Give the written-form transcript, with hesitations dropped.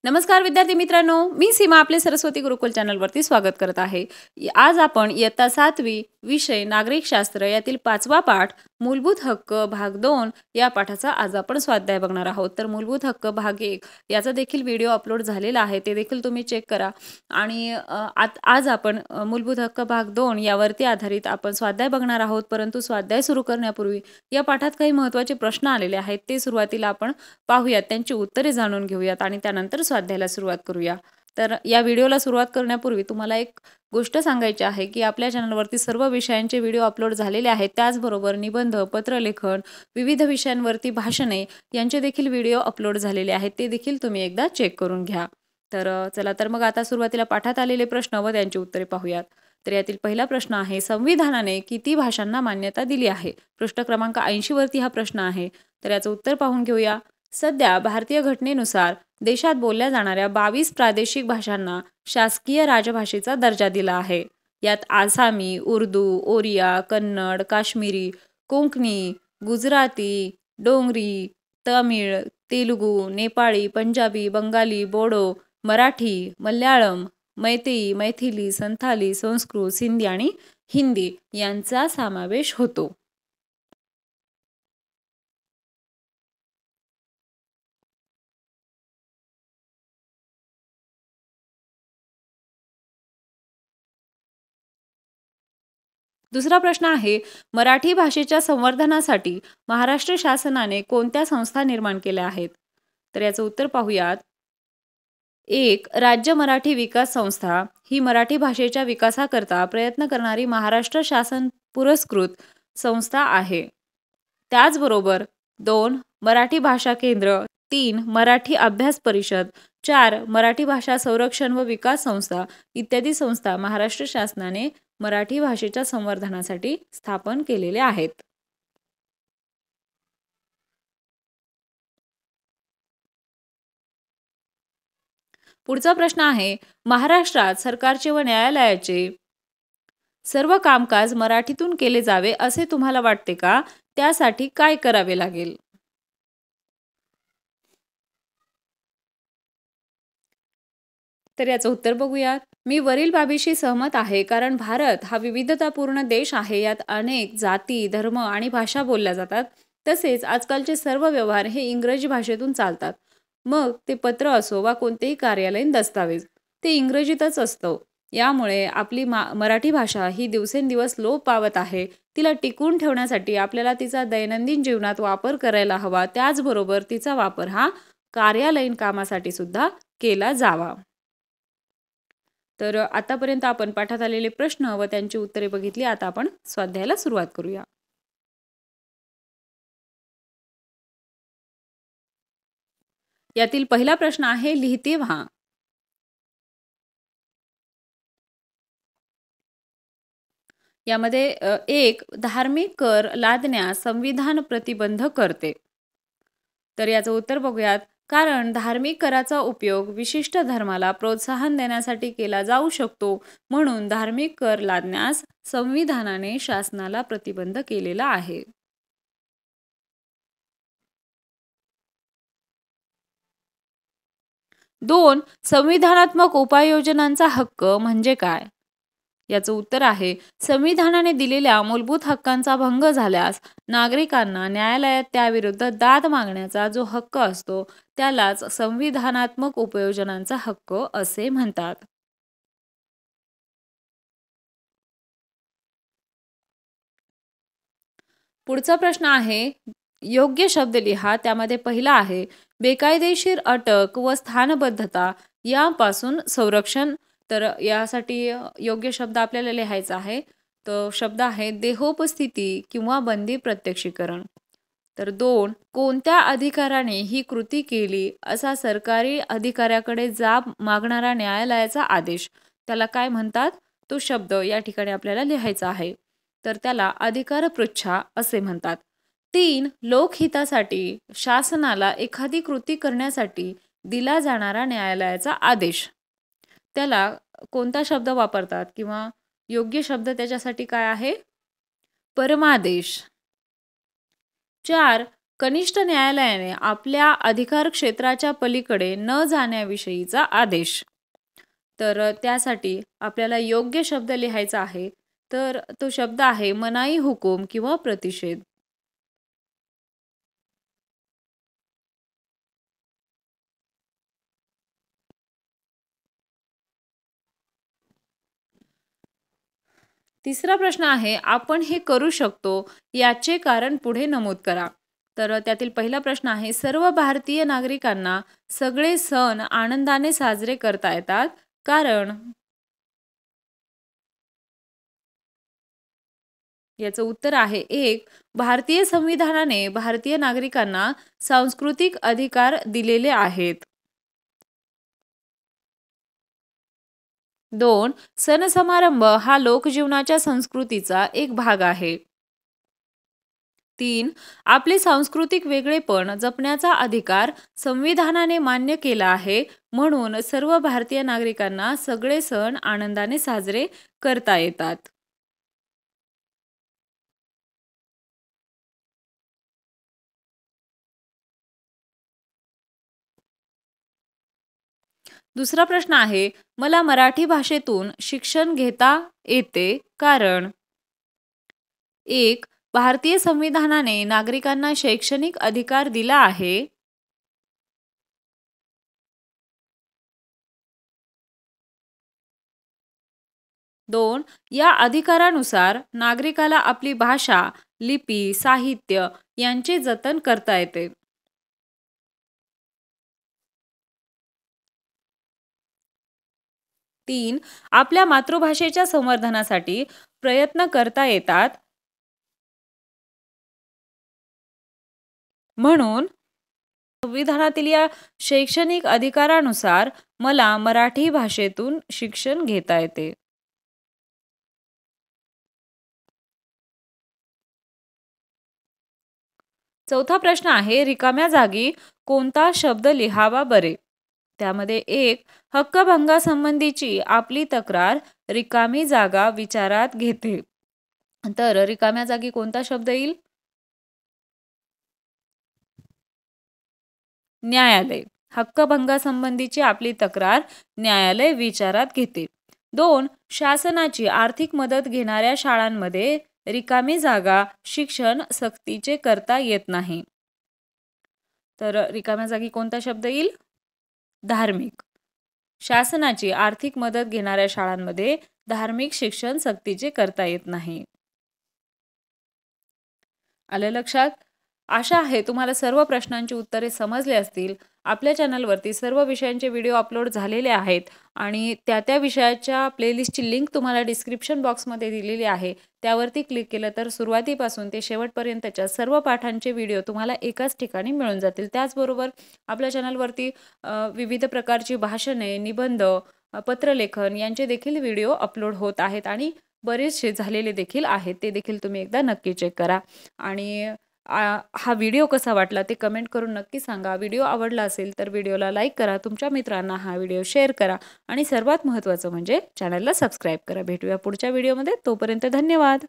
नमस्कार विद्यार्थी मित्रांनो, मी सीमा आपले सरस्वती गुरुकुल चॅनलवरती स्वागत करत आहे. आज आपण इयत्ता 7वी विषय नागरिक शास्त्र यातील 5वा पाठ मूलभूत हक्क भाग 2 या पाठाचा आज आपण स्वाध्याय बघणार आहोत. तर मूलभूत हक्क भाग 1 याचा देखील व्हिडिओ अपलोड झालेला आहे, ते देखील तुम्ही चेक करा. आणि आज आपण मूलभूत हक्क भाग 2 यावरती आधारित आपण स्वाध्याय बघणार आहोत. परंतु स्वाध्याय सुरू करण्यापूर्वी या पाठात काही महत्त्वाचे प्रश्न आलेले आहेत, ते सुरुवातीला आपण पाहूयात, त्यांची उत्तरे जाणून घेऊयात आणि त्यानंतर स्वाध्यायाला सुरुवात करूया. तर या व्हिडिओला सुरुवात करण्यापूर्वी तुम्हाला एक गोष्ट सांगायची आहे की आपल्या चॅनलवरती सर्व विषयांचे व्हिडिओ अपलोड झालेले आहेत. त्याचबरोबर निबंध, पत्रलेखन, विविध विषयांवरती भाषणे यांचे देखील व्हिडिओ अपलोड झालेले आहेत, ते देखील तुम्ही एकदा चेक करून घ्या. तर चला तर मग आता सुरुवातीला पाठात आलेले प्रश्न व त्यांची उत्तरे पाहूयात. तर यातील पहिला प्रश्न आहे, संविधानाने किती भाषांना मान्यता दिली आहे? पृष्ठ क्रमांक 80 वरती हा प्रश्न आहे. तर याचं उत्तर पाहून घेऊया. सध्या भारतीय घटनेनुसार देशात बोलल्या जाणाऱ्या 22 प्रादेशिक भाषांना शासकीय राजभाषेचा दर्जा दिला आहे. यात आसामी, उर्दू, ओरिया, कन्नड, काश्मीरी, कोंकणी, गुजराती, डोंगरी, तमिळ, तेलुगू, नेपाळी, पंजाबी, बंगाली, बोडो, मराठी, मल्याळम, मैतेई, मैथिली, संथाली, संस्कृत, सिंधी आणि हिंदी यांचा समावेश होतो. दुसरा प्रश्न आहे, मराठी भाषेच्या संवर्धनासाठी महाराष्ट्र शासनाने कोणत्या संस्था निर्माण केल्या आहेत? तर याचं उत्तर पाहूयात. 1. राज्य मराठी विकास संस्था ही मराठी भाषेच्या विकासाकरता प्रयत्न करणारी महाराष्ट्र शासन पुरस्कृत संस्था आहे. त्याचबरोबर 2. मराठी भाषा केंद्र, 3. मराठी अभ्यास परिषद, 4. मराठी भाषा संरक्षण व विकास संस्था इत्यादी संस्था महाराष्ट्र शासनाने मराठी भाषेच्या संवर्धनासाठी स्थापन केलेल्या आहेत. पुढचा प्रश्न आहे, महाराष्ट्रात सरकारचे व न्यायालयाचे सर्व कामकाज मराठीतून केले जावे असे तुम्हाला वाटते का? त्यासाठी काय करावे लागेल? तर याचं उत्तर बघूयात. मी वरील बाबीशी सहमत आहे, कारण भारत हा विविधतापूर्ण देश आहे. यात अनेक जाती, धर्म आणि भाषा बोलल्या जातात. तसेच आजकालचे सर्व व्यवहार हे इंग्रजी भाषेतून चालतात. मग ते पत्र असो वा कोणतेही कार्यालयीन दस्तावेज, ते इंग्रजीतच असतं. यामुळे आपली मराठी भाषा ही दिवसेंदिवस लोप पावत आहे. तिला टिकवून ठेवण्यासाठी आपल्याला तिचा दैनंदिन जीवनात वापर करायला हवा. त्याचबरोबर तिचा वापर हा कार्यालयीन कामासाठी सुद्धा केला जावा. तर आतापर्यंत आपण पाठात आलेले प्रश्न व त्यांची उत्तरे बघितली. आता आपण स्वाध्यायाला सुरुवात करूया. यातील पहिला प्रश्न आहे, लिहिते व्हा. यामध्ये 1. धार्मिक कर लादण्यास संविधान प्रतिबंध करते. तर याचं उत्तर बघूयात. कारण धार्मिक कराचा उपयोग विशिष्ट धर्माला प्रोत्साहन देण्यासाठी केला जाऊ शकतो, म्हणून धार्मिक कर लादण्यास संविधानाने शासनाला प्रतिबंध केलेला आहे. 2. संविधानात्मक उपाययोजनांचा हक्क म्हणजे काय? याचं उत्तर आहे, संविधानाने दिलेल्या मूलभूत हक्कांचा भंग झाल्यास नागरिकांना न्यायालयात त्याविरुद्ध दाद मागण्याचा जो हक्क असतो त्यालाच संविधानात्मक उपयोजनांचा हक्क असे म्हणतात. पुढचा प्रश्न आहे, योग्य शब्द लिहा. त्यामध्ये पहिला आहे, बेकायदेशीर अटक व स्थानबद्धता यापासून संरक्षण. तर यासाठी योग्य शब्द आपल्याला लिहायचा आहे. तो शब्द आहे देहोपस्थिती किंवा बंदी प्रत्यक्षीकरण. तर 2. कोणत्या अधिकाराने ही कृती केली असा सरकारी अधिकाऱ्याकडे जाब मागणारा न्यायालयाचा आदेश, त्याला काय म्हणतात? तो शब्द या ठिकाणी आपल्याला लिहायचा आहे. तर त्याला अधिकारपृच्छा असे म्हणतात. 3. लोकहितासाठी शासनाला एखादी कृती करण्यासाठी दिला जाणारा न्यायालयाचा आदेश, त्याला कोणता शब्द वापरतात किंवा योग्य शब्द त्याच्यासाठी काय आहे? परमादेश. 4. कनिष्ठ न्यायालयाने आपल्या अधिकार क्षेत्राच्या पलीकडे न जाण्याविषयीचा आदेश. तर त्यासाठी आपल्याला योग्य शब्द लिहायचा आहे. तर तो शब्द आहे मनाई हुकूम किंवा प्रतिषेध. तिसरा प्रश्न आहे, आपण हे करू शकतो याचे कारण पुढे नमूद करा. तर त्यातील पहिला प्रश्न आहे, सर्व भारतीय नागरिकांना सगळे सण आनंदाने साजरे करता येतात. कारण याचं उत्तर आहे 1. भारतीय संविधानाने भारतीय नागरिकांना सांस्कृतिक अधिकार दिलेले आहेत. 2. सण समारंभ हा लोकजीवनाच्या संस्कृतीचा एक भाग आहे. 3. आपले सांस्कृतिक वेगळेपण जपण्याचा अधिकार संविधानाने मान्य केला आहे, म्हणून सर्व भारतीय नागरिकांना सगळे सण आनंदाने साजरे करता येतात. दुसरा प्रश्न आहे, मला मराठी भाषेतून शिक्षण घेता येते कारण 1. भारतीय संविधानाने नागरिकांना शैक्षणिक अधिकार दिला आहे. 2. या अधिकारानुसार नागरिकाला आपली भाषा, लिपी, साहित्य यांचे जतन करता येते. 3. आपल्या मातृभाषेच्या संवर्धनासाठी प्रयत्न करता येतात. म्हणून संविधानातील या शैक्षणिक अधिकारानुसार मला मराठी भाषेतून शिक्षण घेता येते. चौथा प्रश्न आहे, रिकाम्या जागी कोणता शब्द लिहावा बरे? त्यामध्ये 1. हक्कभंगासंबंधीची आपली तक्रार रिकामी जागा विचारात घेते. तर रिकाम्या जागी कोणता शब्द येईल? न्यायालय. हक्कभंगासंबंधीची आपली तक्रार न्यायालय विचारात घेते. 2. शासनाची आर्थिक मदत घेणाऱ्या शाळांमध्ये रिकामी जागा शिक्षण सक्तीचे करता येत नाही. तर रिकाम्या जागी कोणता शब्द येईल? धार्मिक. शासनाची आर्थिक मदत घेणाऱ्या शाळांमध्ये धार्मिक शिक्षण सक्तीचे करता येत नाही. आलं लक्षात? आशा आहे तुम्हाला सर्व प्रश्नांची उत्तरे समजली असतील. आपल्या चॅनलवरती सर्व विषयांचे व्हिडिओ अपलोड झालेले आहेत आणि त्या विषयाच्या प्लेलिस्टची लिंक तुम्हाला डिस्क्रिप्शन बॉक्समध्ये दिलेली आहे. त्यावरती क्लिक केलं तर सुरुवातीपासून ते शेवटपर्यंतच्या सर्व पाठांचे व्हिडिओ तुम्हाला एकाच ठिकाणी मिळून जातील. त्याचबरोबर आपल्या चॅनलवरती विविध प्रकारची भाषणे, निबंध, पत्रलेखन यांचे देखील व्हिडिओ अपलोड होत आहेत आणि बरेचसे झालेले देखील आहेत. ते देखील तुम्ही एकदा नक्की चेक करा. आणि हा व्हिडिओ कसा वाटला ते कमेंट करून नक्की सांगा. व्हिडिओ आवडला असेल तर व्हिडिओला लाईक करा, तुमच्या मित्रांना हा व्हिडिओ शेअर करा आणि सर्वात महत्त्वाचं म्हणजे चॅनलला सबस्क्राईब करा. भेटूया पुढच्या व्हिडिओमध्ये. तोपर्यंत धन्यवाद.